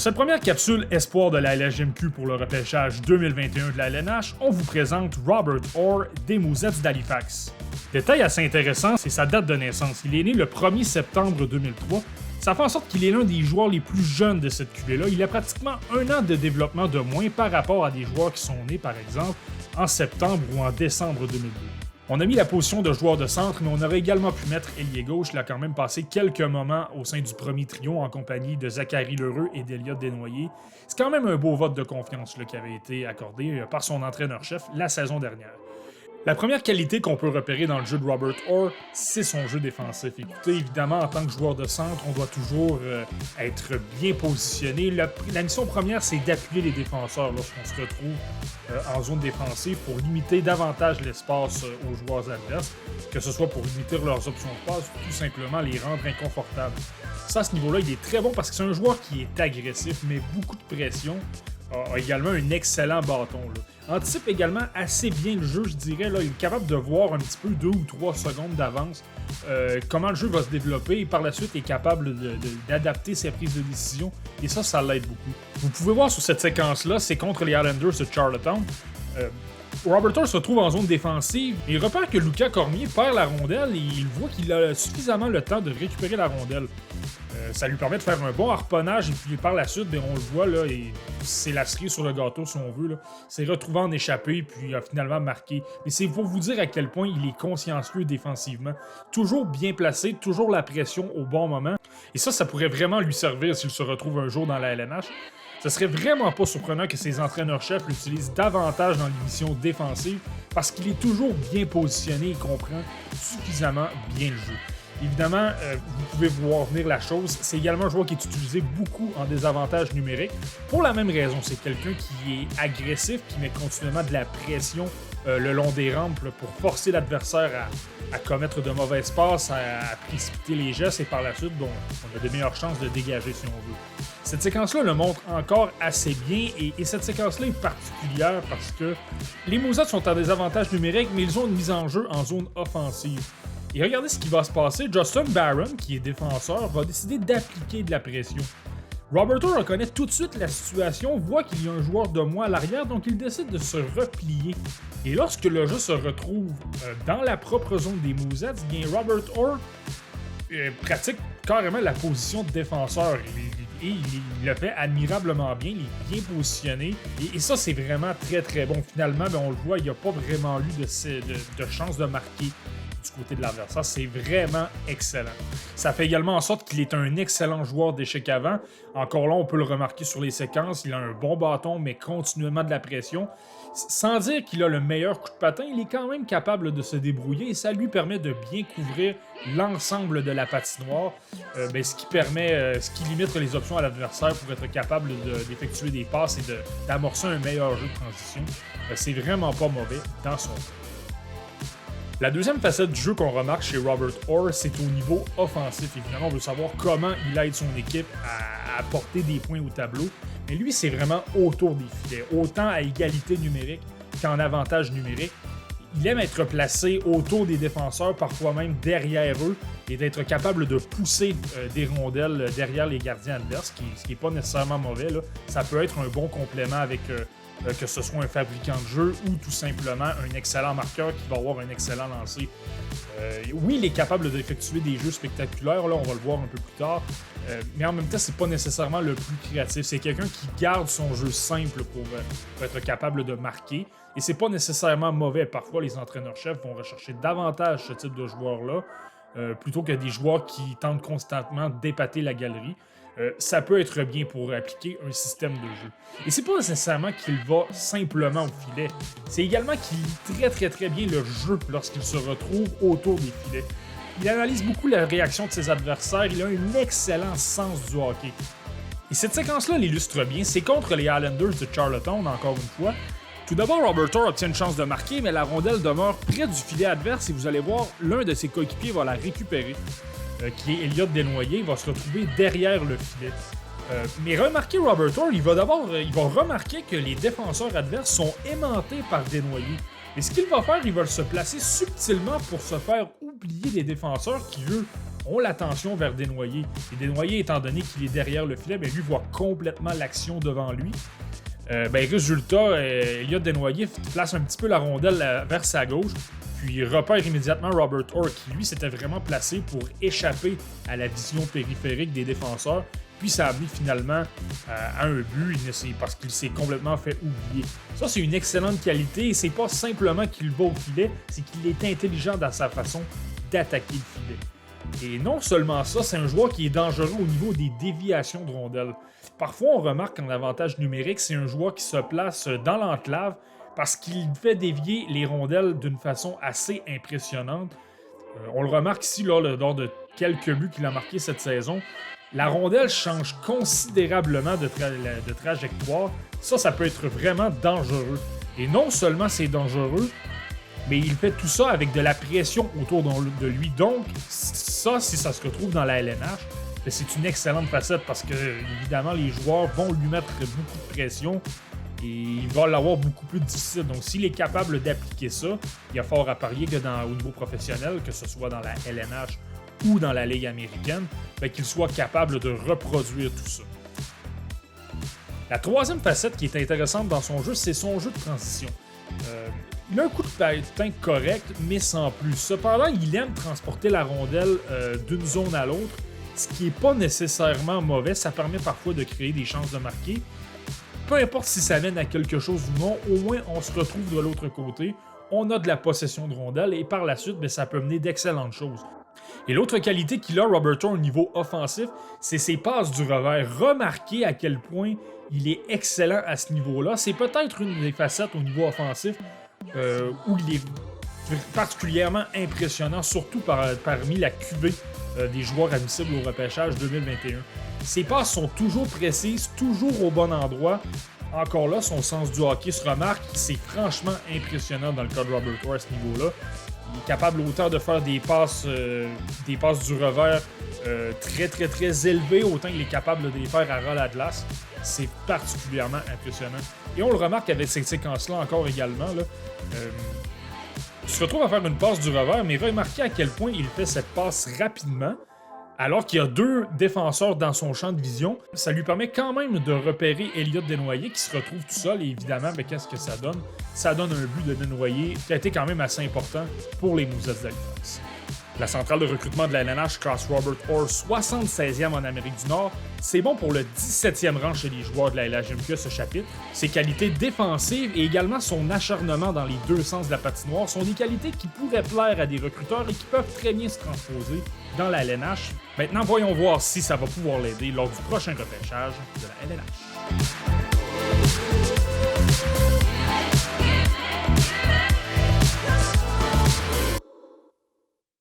Pour cette première capsule espoir de la LHMQ pour le repêchage 2021 de la LNH, on vous présente Robert Orr des Mousettes d'Halifax. Détail assez intéressant, c'est sa date de naissance. Il est né le 1er septembre 2003. Ça fait en sorte qu'il est l'un des joueurs les plus jeunes de cette cuvée-là. Il a pratiquement un an de développement de moins par rapport à des joueurs qui sont nés, par exemple, en septembre ou en décembre 2002. On a mis la position de joueur de centre, mais on aurait également pu mettre ailier gauche. Il a quand même passé quelques moments au sein du premier trio en compagnie de Zachary Lheureux et d'Eliott Desnoyers. C'est quand même un beau vote de confiance qui avait été accordé par son entraîneur-chef la saison dernière. La première qualité qu'on peut repérer dans le jeu de Robert Orr, c'est son jeu défensif. Écoutez, évidemment, en tant que joueur de centre, on doit toujours être bien positionné. La mission première, c'est d'appuyer les défenseurs lorsqu'on se retrouve en zone défensive pour limiter davantage l'espace aux joueurs adverses, que ce soit pour limiter leurs options de passe ou tout simplement les rendre inconfortables. Ça, à ce niveau-là, il est très bon parce que c'est un joueur qui est agressif, mais beaucoup de pression. A également un excellent bâton. Anticipe également assez bien le jeu, je dirais. Là, il est capable de voir un petit peu 2 ou 3 secondes d'avance comment le jeu va se développer et par la suite est capable d'adapter ses prises de décision. Et ça l'aide beaucoup. Vous pouvez voir sur cette séquence-là, c'est contre les Islanders de Charlottetown. Robert Orr se retrouve en zone défensive et il repère que Lucas Cormier perd la rondelle et il voit qu'il a suffisamment le temps de récupérer la rondelle. Ça lui permet de faire un bon harponnage et puis par la suite, on le voit, là, et c'est la cerise sur le gâteau si on veut. Là. C'est retrouvé en échappé puis a finalement marqué. Mais c'est pour vous dire à quel point il est consciencieux défensivement. Toujours bien placé, toujours la pression au bon moment. Et ça pourrait vraiment lui servir s'il se retrouve un jour dans la LNH. Ce serait vraiment pas surprenant que ses entraîneurs-chefs l'utilisent davantage dans les missions défensives parce qu'il est toujours bien positionné et comprend suffisamment bien le jeu. Évidemment, vous pouvez voir venir la chose, c'est également un joueur qui est utilisé beaucoup en désavantage numérique. Pour la même raison, c'est quelqu'un qui est agressif, qui met continuellement de la pression le long des rampes pour forcer l'adversaire à commettre de mauvaises passes, à précipiter les gestes et par la suite, on a de meilleures chances de dégager si on veut. Cette séquence-là le montre encore assez bien et cette séquence-là est particulière parce que les Mousettes sont en désavantage numérique, mais ils ont une mise en jeu en zone offensive. Et regardez ce qui va se passer. Justin Barron, qui est défenseur, va décider d'appliquer de la pression. Robert Orr reconnaît tout de suite la situation, voit qu'il y a un joueur de moins à l'arrière, donc il décide de se replier. Et lorsque le jeu se retrouve dans la propre zone des Mousettes, bien Robert Orr pratique carrément la position de défenseur. Il le fait admirablement bien, il est bien positionné. Et ça, c'est vraiment très très bon. Finalement, on le voit, il n'y a pas vraiment eu de chance de marquer du côté de l'adversaire. C'est vraiment excellent. Ça fait également en sorte qu'il est un excellent joueur d'échecs avant. Encore là, on peut le remarquer sur les séquences. Il a un bon bâton, mais continuellement de la pression. Sans dire qu'il a le meilleur coup de patin, il est quand même capable de se débrouiller et ça lui permet de bien couvrir l'ensemble de la patinoire, ce qui limite les options à l'adversaire pour être capable d'effectuer des passes et d'amorcer un meilleur jeu de transition. C'est vraiment pas mauvais dans son jeu. La deuxième facette du jeu qu'on remarque chez Robert Orr, c'est au niveau offensif. Évidemment, on veut savoir comment il aide son équipe à apporter des points au tableau. Mais lui, c'est vraiment autour des filets, autant à égalité numérique qu'en avantage numérique. Il aime être placé autour des défenseurs, parfois même derrière eux, et d'être capable de pousser des rondelles derrière les gardiens adverses, ce qui n'est pas nécessairement mauvais. Là. Ça peut être un bon complément avec que ce soit un fabricant de jeu ou tout simplement un excellent marqueur qui va avoir un excellent lancer. Oui, il est capable d'effectuer des jeux spectaculaires, là, on va le voir un peu plus tard, mais en même temps, c'est pas nécessairement le plus créatif. C'est quelqu'un qui garde son jeu simple pour être capable de marquer, et c'est pas nécessairement mauvais. Parfois, les entraîneurs-chefs vont rechercher davantage ce type de joueurs-là, plutôt que des joueurs qui tentent constamment d'épater la galerie. Ça peut être bien pour appliquer un système de jeu. Et c'est pas nécessairement qu'il va simplement au filet. C'est également qu'il lit très très très bien le jeu lorsqu'il se retrouve autour des filets. Il analyse beaucoup la réaction de ses adversaires. Il a un excellent sens du hockey. Et cette séquence-là l'illustre bien. C'est contre les Islanders de Charlottetown, encore une fois. Tout d'abord, Robert Orr obtient une chance de marquer, mais la rondelle demeure près du filet adverse et vous allez voir, l'un de ses coéquipiers va la récupérer. Qui est Eliott Desnoyers, va se retrouver derrière le filet. Mais remarquez Robert Orr, il va remarquer que les défenseurs adverses sont aimantés par Desnoyers. Et ce qu'il va faire, il va se placer subtilement pour se faire oublier des défenseurs qui, eux, ont l'attention vers Desnoyers. Et Desnoyers, étant donné qu'il est derrière le filet, lui voit complètement l'action devant lui. Résultat, Elliott Desnoyers place un petit peu la rondelle vers sa gauche, puis il repère immédiatement Robert Orr, qui lui s'était vraiment placé pour échapper à la vision périphérique des défenseurs, puis ça a amené finalement à un but parce qu'il s'est complètement fait oublier. Ça, c'est une excellente qualité, et c'est pas simplement qu'il va au filet, c'est qu'il est intelligent dans sa façon d'attaquer le filet. Et non seulement ça, c'est un joueur qui est dangereux au niveau des déviations de rondelles. Parfois, on remarque qu'en avantage numérique, c'est un joueur qui se place dans l'enclave parce qu'il fait dévier les rondelles d'une façon assez impressionnante. On le remarque ici lors de quelques buts qu'il a marqués cette saison. La rondelle change considérablement de trajectoire. Ça peut être vraiment dangereux. Et non seulement c'est dangereux, mais il fait tout ça avec de la pression autour de lui. Donc, ça, si ça se retrouve dans la LNH, c'est une excellente facette parce que, évidemment, les joueurs vont lui mettre beaucoup de pression et il va l'avoir beaucoup plus difficile. Donc, s'il est capable d'appliquer ça, il y a fort à parier que au niveau professionnel, que ce soit dans la LNH ou dans la Ligue américaine, qu'il soit capable de reproduire tout ça. La troisième facette qui est intéressante dans son jeu, c'est son jeu de transition. Il a un coup de patin correct, mais sans plus. Cependant, il aime transporter la rondelle d'une zone à l'autre, ce qui n'est pas nécessairement mauvais. Ça permet parfois de créer des chances de marquer. Peu importe si ça mène à quelque chose ou non, au moins on se retrouve de l'autre côté. On a de la possession de rondelle et par la suite, ça peut mener d'excellentes choses. Et l'autre qualité qu'il a, Robert Orr, au niveau offensif, c'est ses passes du revers. Remarquez à quel point il est excellent à ce niveau-là. C'est peut-être une des facettes au niveau offensif où il est particulièrement impressionnant, surtout parmi la cuvée des joueurs admissibles au repêchage 2021. Ses passes sont toujours précises, toujours au bon endroit. Encore là, son sens du hockey se remarque. C'est franchement impressionnant dans le cas de Robert Orr à ce niveau-là. Il est capable autant de faire des passes du revers très très très élevées, autant qu'il est capable de les faire à ras la glace. C'est particulièrement impressionnant. Et on le remarque avec cette séquence-là encore également. Il se retrouve à faire une passe du revers, mais remarquez à quel point il fait cette passe rapidement, alors qu'il y a deux défenseurs dans son champ de vision. Ça lui permet quand même de repérer Elliott Desnoyers, qui se retrouve tout seul, et évidemment, qu'est-ce que ça donne? Ça donne un but de Desnoyers qui a été quand même assez important pour les Mousettes d'Halifax. La centrale de recrutement de la LNH classe Robert Orr 76e en Amérique du Nord. C'est bon pour le 17e rang chez les joueurs de la LHMQ ce chapitre. Ses qualités défensives et également son acharnement dans les deux sens de la patinoire sont des qualités qui pourraient plaire à des recruteurs et qui peuvent très bien se transposer dans la LNH. Maintenant, voyons voir si ça va pouvoir l'aider lors du prochain repêchage de la LNH.